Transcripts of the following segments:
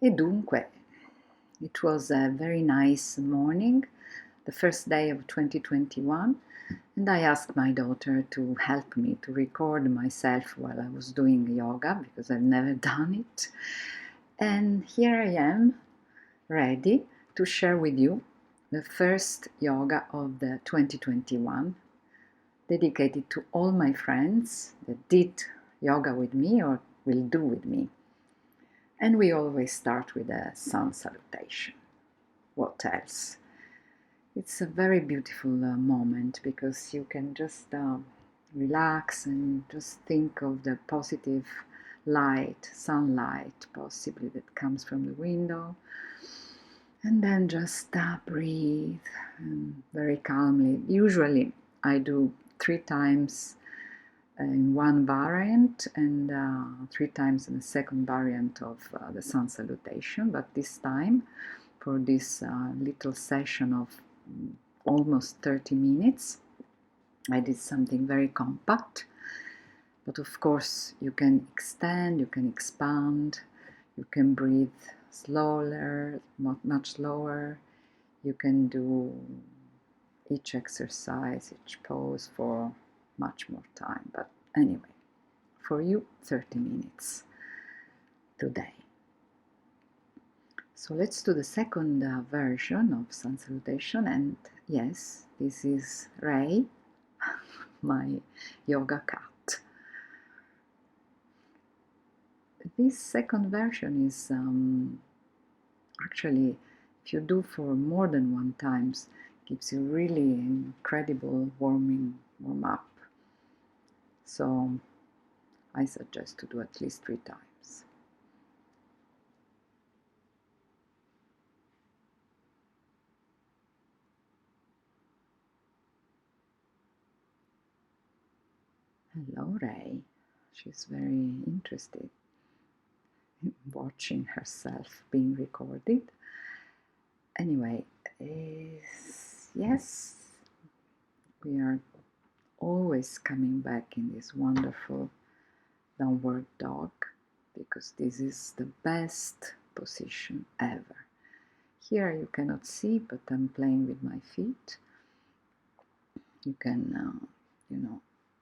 E dunque, it was a very nice morning, the first day of 2021, and I asked my daughter to help me to record myself while I was doing yoga because I've never done it. And here I am, ready to share with you the first yoga of the 2021, dedicated to all my friends that did yoga with me or will do with me. And we always start with a sun salutation. What else? It's a very beautiful moment because you can just relax and just think of the positive light, sunlight possibly that comes from the window. And then just breathe very calmly. Usually I do 3 times in one variant and 3 times in the second variant of the sun salutation, but this time for this little session of almost 30 minutes I did something very compact, but of course you can extend, you can expand, you can breathe slower, much slower. You can do each exercise, each pose for much more time, but anyway, for you 30 minutes today. So let's do the second version of sun salutation, and yes, this is Ray, my yoga cat. This second version is actually, if you do for more than one times, gives you really incredible warm up. So I suggest to do at least 3 times. Hello, Ray. She's very interested in watching herself being recorded. Anyway, yes, we are always coming back in this wonderful downward dog because this is the best position ever. Here you cannot see, but I'm playing with my feet. You can,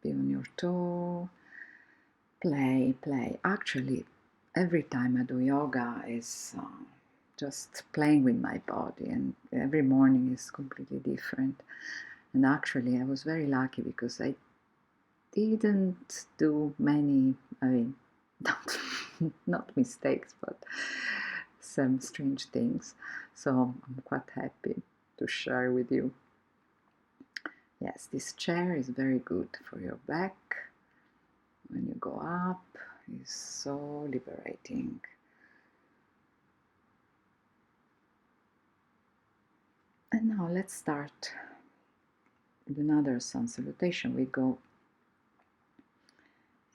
be on your toe, play. Actually, every time I do yoga is just playing with my body, and every morning is completely different. And actually, I was very lucky because I didn't do many, not mistakes, but some strange things. So I'm quite happy to share with you. Yes, this chair is very good for your back. When you go up, it's so liberating. And now let's start with another sun salutation. We go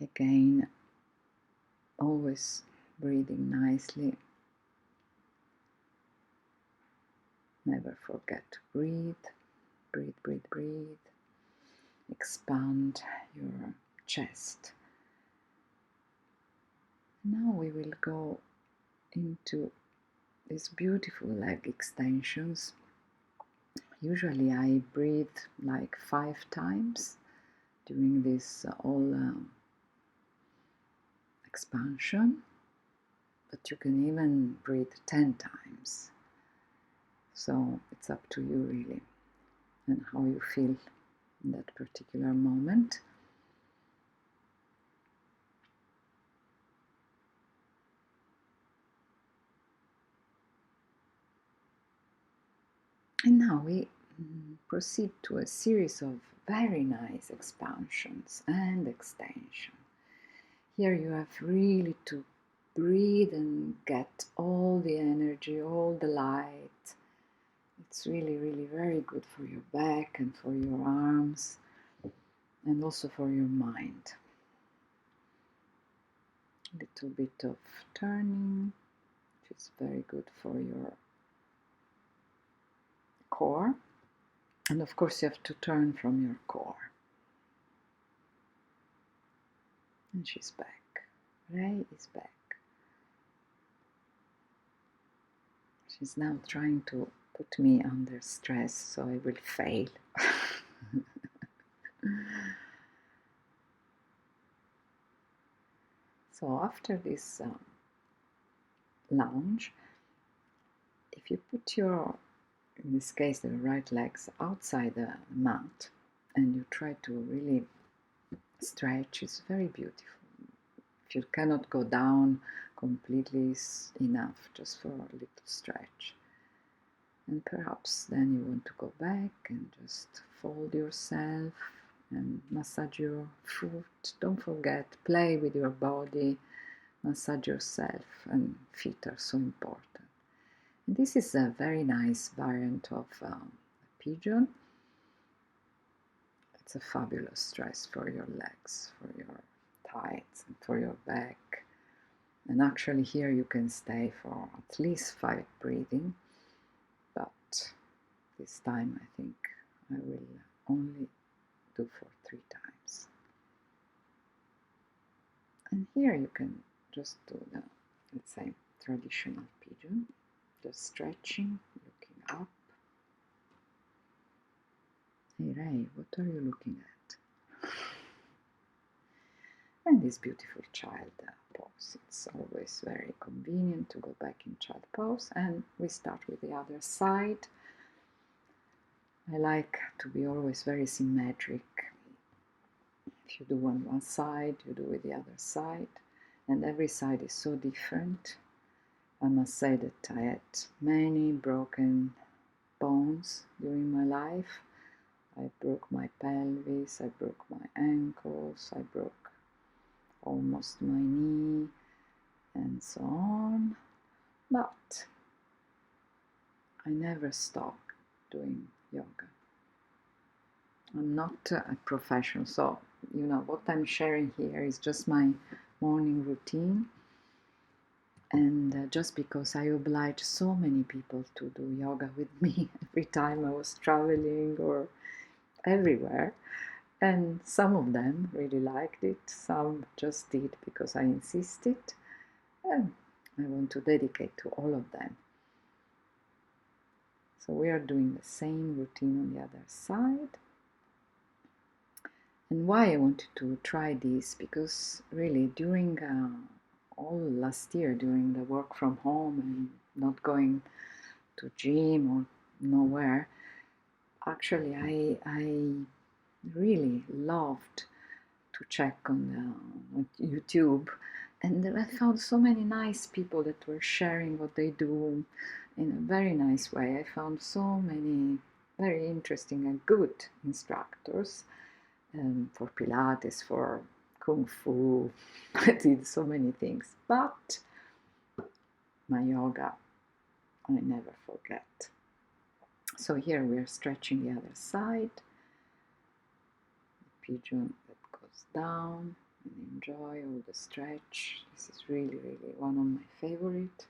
again, always breathing nicely. Never forget to breathe. Breathe. Expand your chest. Now we will go into these beautiful leg extensions. Usually I breathe like 5 times during this expansion, but you can even breathe 10 times. So it's up to you really and how you feel in that particular moment. And now we proceed to a series of very nice expansions and extension. Here you have really to breathe and get all the energy, all the light. It's really, really very good for your back and for your arms and also for your mind. A little bit of turning, which is very good for your core. And of course you have to turn from your core. And she's back. Ray is back. She's now trying to put me under stress so I will fail. So after this lounge, if you put your, in this case, the right legs outside the mat and you try to really stretch, it's very beautiful. If you cannot go down completely, is enough just for a little stretch. And perhaps then you want to go back and just fold yourself and massage your foot. Don't forget, play with your body, massage yourself, and feet are so important. And this is a very nice variant of a pigeon. It's a fabulous stretch for your legs, for your thighs, and for your back. And actually here you can stay for at least 5 breathing, but this time I think I will only do for 3 times. And here you can just do the, let's say, traditional pigeon, just stretching, looking up. Hey Ray, what are you looking at? And this beautiful child pose. It's always very convenient to go back in child pose, and we start with the other side. I like to be always very symmetric. If you do on one side, you do with the other side, and every side is so different. I must say that I had many broken bones during my life. I broke my pelvis, I broke my ankles, I broke almost my knee, and so on. But I never stopped doing yoga. I'm not a professional, so what I'm sharing here is just my morning routine. And just because I oblige so many people to do yoga with me every time I was traveling or everywhere, and some of them really liked it, some just did because I insisted, and I want to dedicate to all of them. So we are doing the same routine on the other side. And why I wanted to try this, because really during all last year, during the work from home and not going to gym or nowhere, actually I really loved to check on YouTube, and I found so many nice people that were sharing what they do in a very nice way. I found so many very interesting and good instructors for Pilates, for Kung Fu. I did so many things, but my yoga I never forget. So here we are stretching the other side, the pigeon that goes down, and enjoy all the stretch. This is really, really one of my favorite.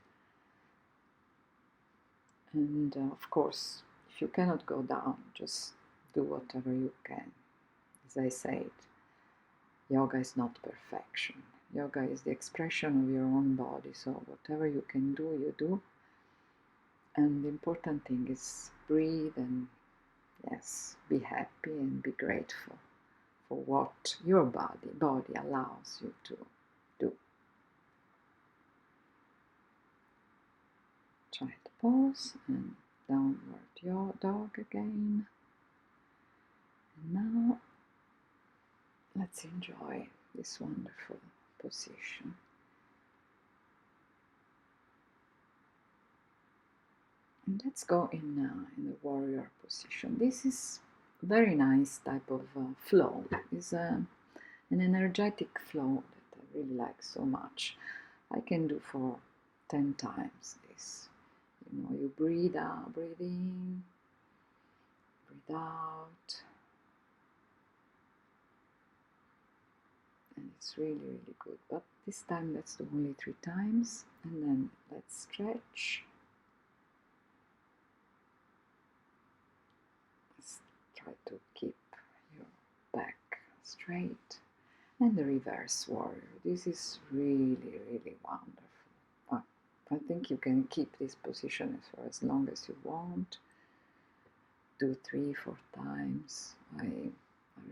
And of course, if you cannot go down, just do whatever you can. As I said, yoga is not perfection. Yoga is the expression of your own body, so whatever you can do, you do. And the important thing is breathe and, yes, be happy and be grateful for what your body allows you to do. Child pose and downward dog again. And now let's enjoy this wonderful position. And let's go in the warrior position. This is a very nice type of flow. It's an energetic flow that I really like so much. I can do for 10 times this. You breathe out, breathe in, breathe out. And it's really, really good. But this time let's do only 3 times. And then let's stretch. Try to keep your back straight. And the reverse warrior. This is really, really wonderful. I think you can keep this position for as long as you want. Do 3-4 times. I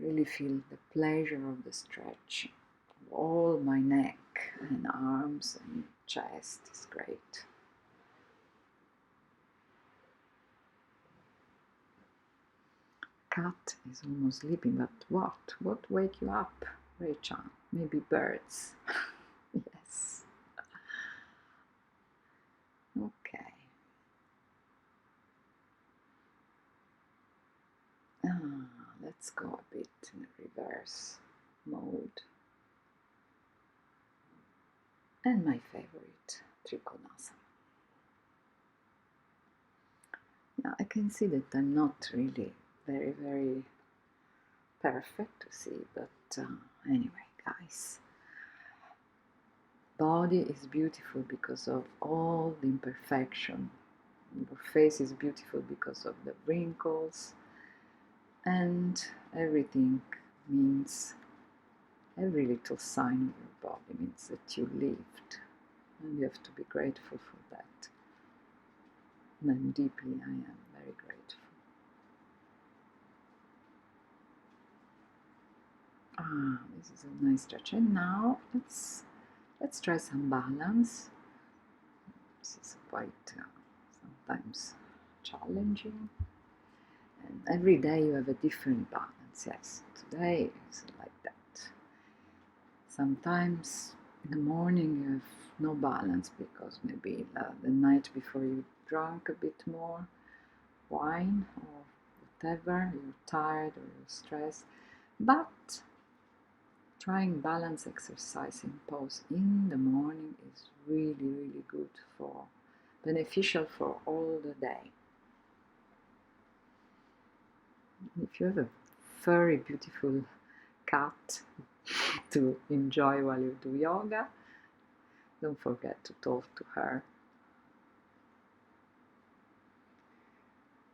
really feel the pleasure of the stretch of all my neck and arms and chest is great. Cat is almost sleeping, but what? What wake you up, Rei-chan? Maybe birds. Yes. Okay. Let's go a bit in reverse mode. And my favorite, Trikonasana. Yeah, I can see that I'm not really very perfect to see, but anyway, guys. Body is beautiful because of all the imperfection. Your face is beautiful because of the wrinkles, and everything means, every little sign of your body means that you lived, and you have to be grateful for that. And I'm deeply, I am very grateful. This is a nice stretch. And now let's try some balance. This is quite sometimes challenging. And every day you have a different balance. Yes, today is like that. Sometimes in the morning you have no balance because maybe the night before you drank a bit more wine or whatever, you're tired or you're stressed. But trying balance exercise in pose in the morning is really good, for beneficial for all the day. If you have a very beautiful cat to enjoy while you do yoga, don't forget to talk to her.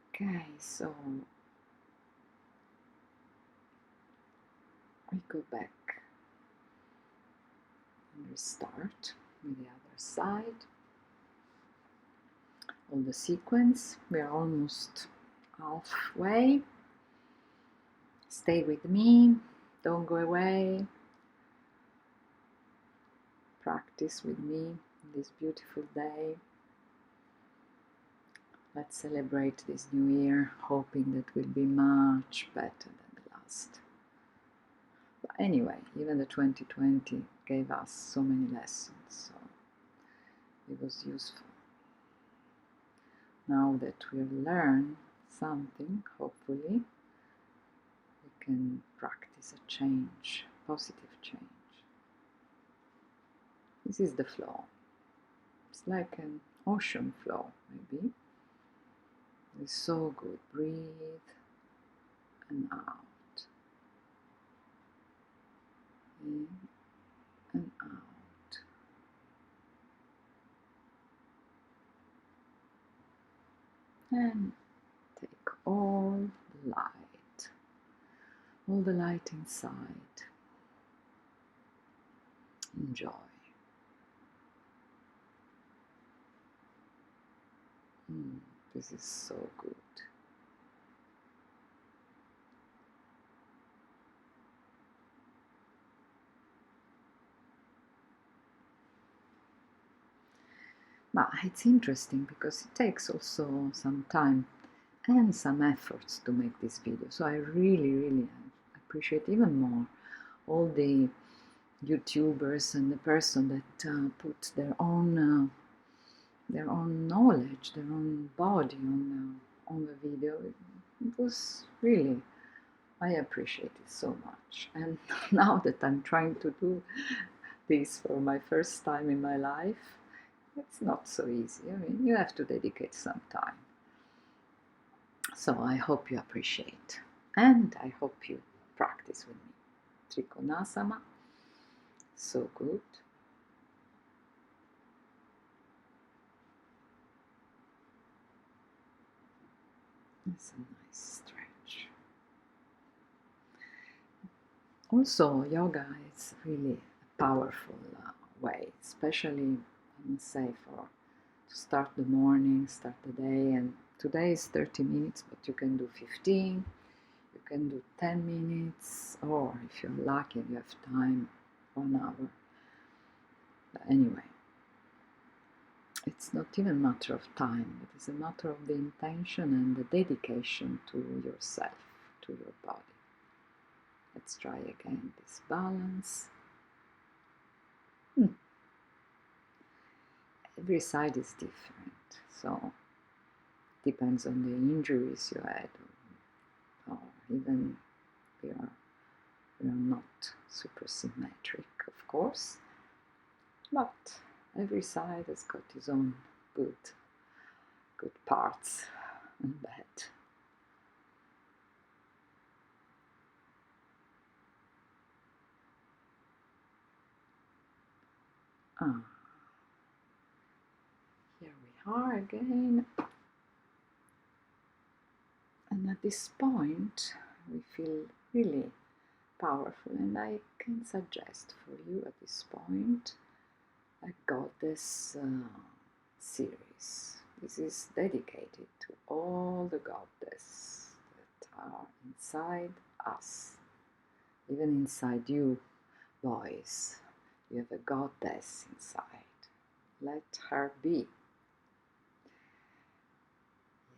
Okay, so we go back and restart with the other side. On the sequence, we are almost halfway. Stay with me, don't go away. Practice with me this beautiful day. Let's celebrate this new year, hoping that will be much better than the last. But anyway, even the 2020 gave us so many lessons, so it was useful. Now that we learn something, hopefully, we can practice a change, positive change. This is the flow. It's like an ocean flow, maybe. It's so good. Breathe and out. In and out. And take all the light inside. Enjoy. This is so good. But it's interesting because it takes also some time and some efforts to make this video. So I really appreciate even more all the YouTubers and the person that put their own knowledge, their own body on the video. It was really, I appreciate it so much. And now that I'm trying to do this for my first time in my life, it's not so easy. I mean, you have to dedicate some time. So I hope you appreciate, and I hope you practice with me. Trikonasana, so good. It's a nice stretch. Also, yoga is really a powerful way, especially, I must say, for to start the morning, start the day. And today is 30 minutes, but you can do 15, you can do 10 minutes, or if you're lucky and you have time, 1 hour. But anyway, it's not even a matter of time, it is a matter of the intention and the dedication to yourself, to your body. Let's try again this balance. Every side is different, so depends on the injuries you had, or even we are not super symmetric, of course, but every side has got its own good parts and bad. Here we are again. And at this point, we feel really powerful, and I can suggest for you at this point a goddess series. This is dedicated to all the goddesses that are inside us, even inside you, boys. You have a goddess inside. Let her be.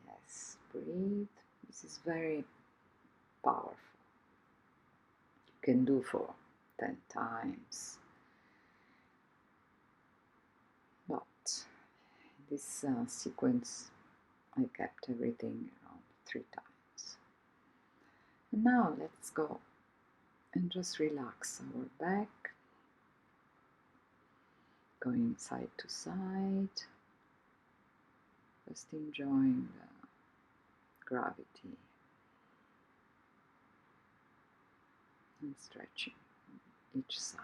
Yes, breathe. This is very powerful. You can do for 10 times. But in this sequence, I kept everything around 3 times. And now let's go and just relax our back, going side to side, just enjoying the gravity and stretching each side.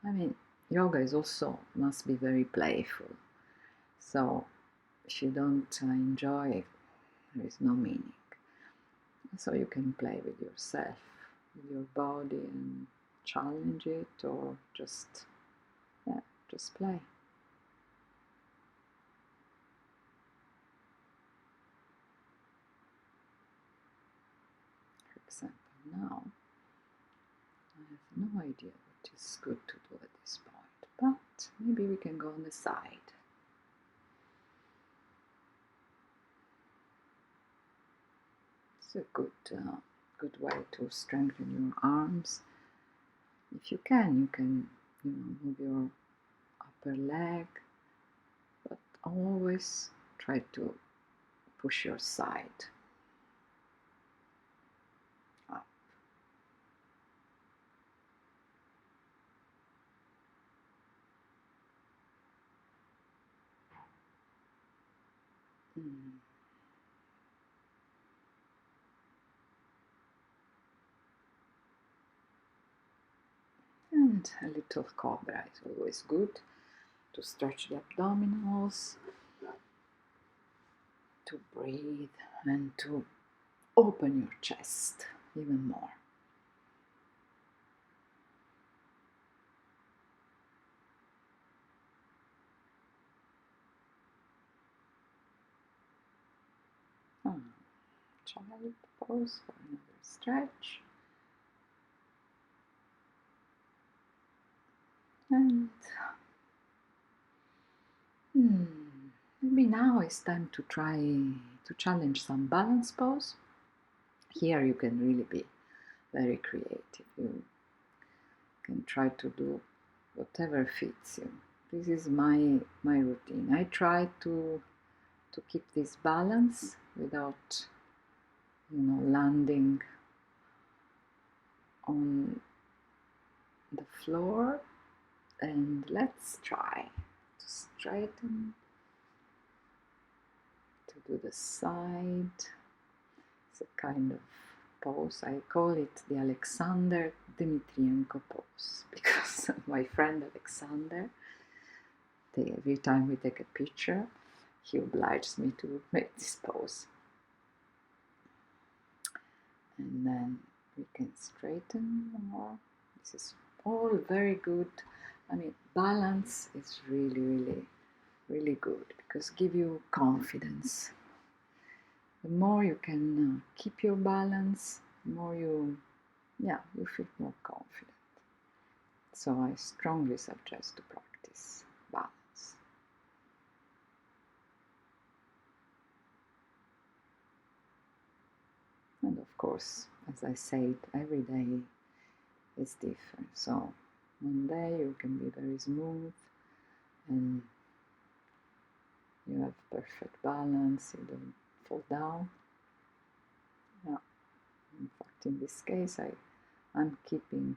I mean, yoga is also must be very playful, so if you don't enjoy it, there is no meaning. So you can play with yourself, with your body, and challenge it, or just play. For example, now I have no idea what is good to do at this point, but maybe we can go on the side. It's a good way to strengthen your arms. If you can move your upper leg, but always try to push your side up. And a little cobra is always good to stretch the abdominals, to breathe, and to open your chest even more. Child pose for another stretch. And maybe now it's time to try to challenge some balance pose. Here you can really be very creative. You can try to do whatever fits you. This is my routine. I try to keep this balance without landing on the floor. And let's try to straighten, to do the side. It's a kind of pose. I call it the Alexander Dmitrienko pose because my friend Alexander, every time we take a picture, he obliges me to make this pose. And then we can straighten more. This is all very good. I mean, balance is really, really, really good because give you confidence. The more you can keep your balance, the more you feel more confident. So I strongly suggest to practice balance. And of course, as I said, every day is different. So one day you can be very smooth and you have perfect balance, you don't fall down. Yeah. In fact, in this case, I'm keeping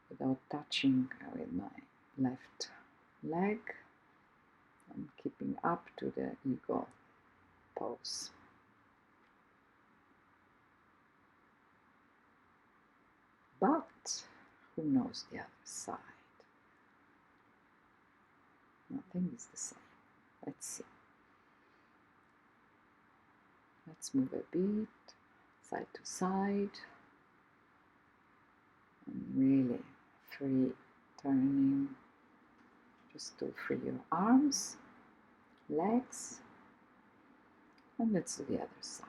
without touching with my left leg. I'm keeping up to the eagle pose. But who knows the other side? Nothing is the same. Let's see. Let's move a bit, side to side, and really free turning, just to free your arms, legs, and let's do the other side.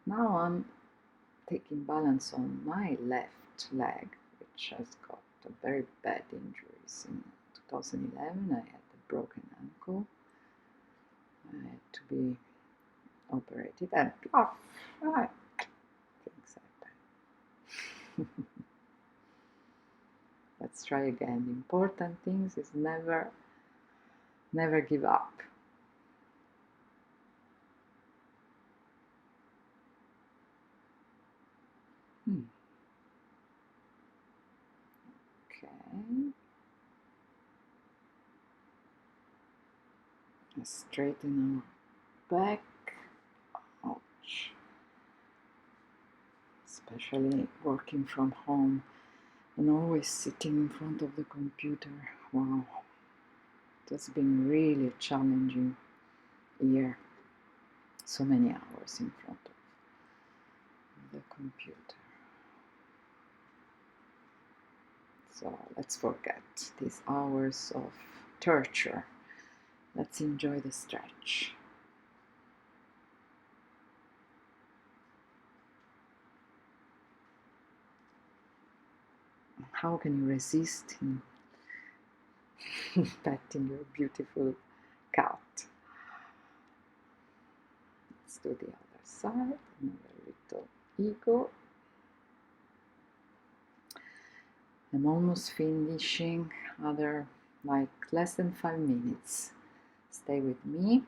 Now I'm taking balance on my left leg, which has got a very bad injuries. In 2011 I had a broken ankle. I had to be operated and things happen. Let's try again. The important things is never give up. Okay. Let's straighten our back. Ouch. Especially working from home and always sitting in front of the computer. Wow. It has been really a challenging year. So many hours in front of the computer. So let's forget these hours of torture. Let's enjoy the stretch. How can you resist in petting your beautiful cat? Let's do the other side, another little eagle. I'm almost finishing, other like less than 5 minutes. Stay with me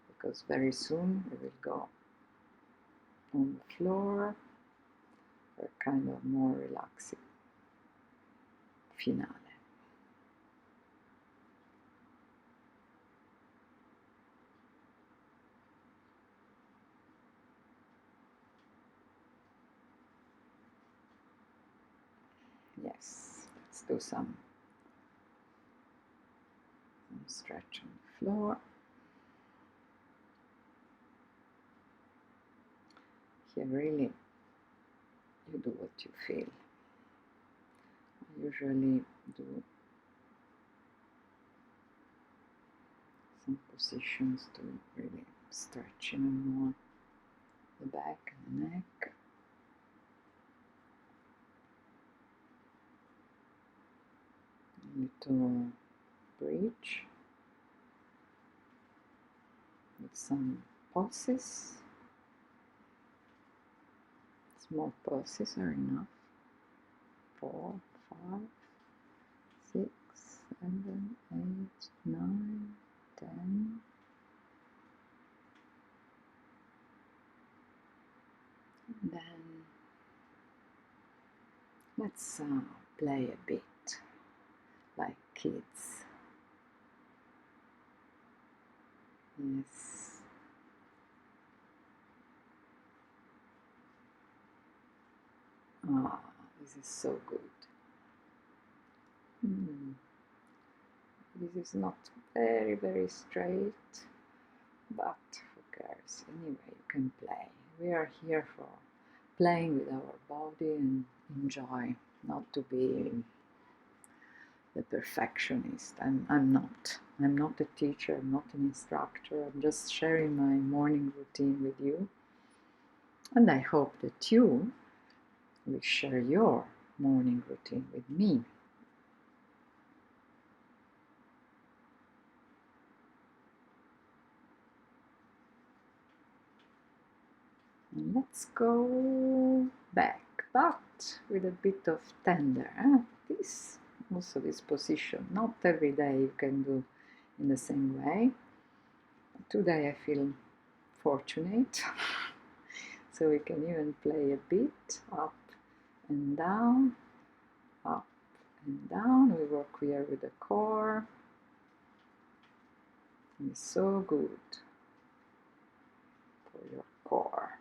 because very soon we will go on the floor for a kind of more relaxing finale. Yes, let's do some stretch on the floor. Here really you do what you feel. I usually do some positions to really stretch even more the back and the neck. A little bridge with some pulses. Small pulses are enough. 4, 5, 6, 7, 8, 9, 10. And then let's play a bit like kids. Yes. Ah, this is so good. This is not very straight, but who cares? Anyway, you can play. We are here for playing with our body and enjoy, not to be the perfectionist. I'm not. I'm not a teacher, I'm not an instructor. I'm just sharing my morning routine with you. And I hope that you will share your morning routine with me. And let's go back, but with a bit of tender. This position. Not every day you can do in the same way. Today I feel fortunate, so we can even play a bit up and down, up and down. We work here with the core. It's so good for your core.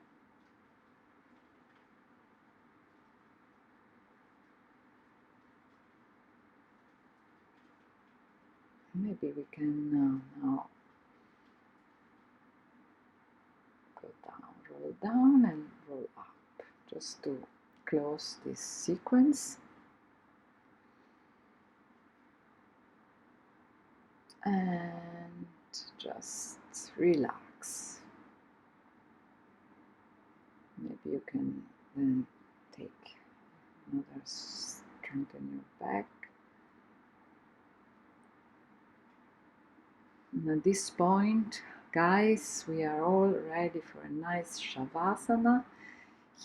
Maybe we can now go down, roll down and roll up, just to close this sequence. And just relax. Maybe you can then take another strengthen your back. And at this point, guys, we are all ready for a nice Shavasana.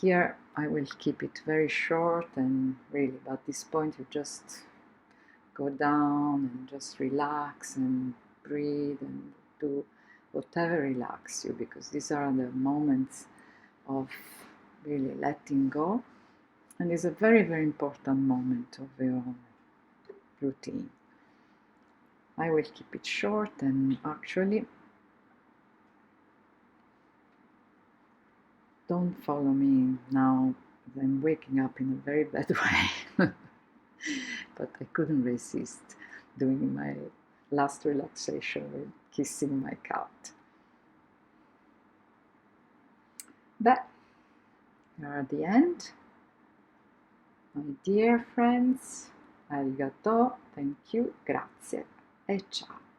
Here I will keep it very short and really, but at this point you just go down and just relax and breathe and do whatever relaxes you, because these are the moments of really letting go, and it's a very, very important moment of your routine. I will keep it short, and actually don't follow me now. I'm waking up in a very bad way. But I couldn't resist doing my last relaxation with kissing my cat. But we are at the end. My dear friends, arigato, thank you, grazie e ciao.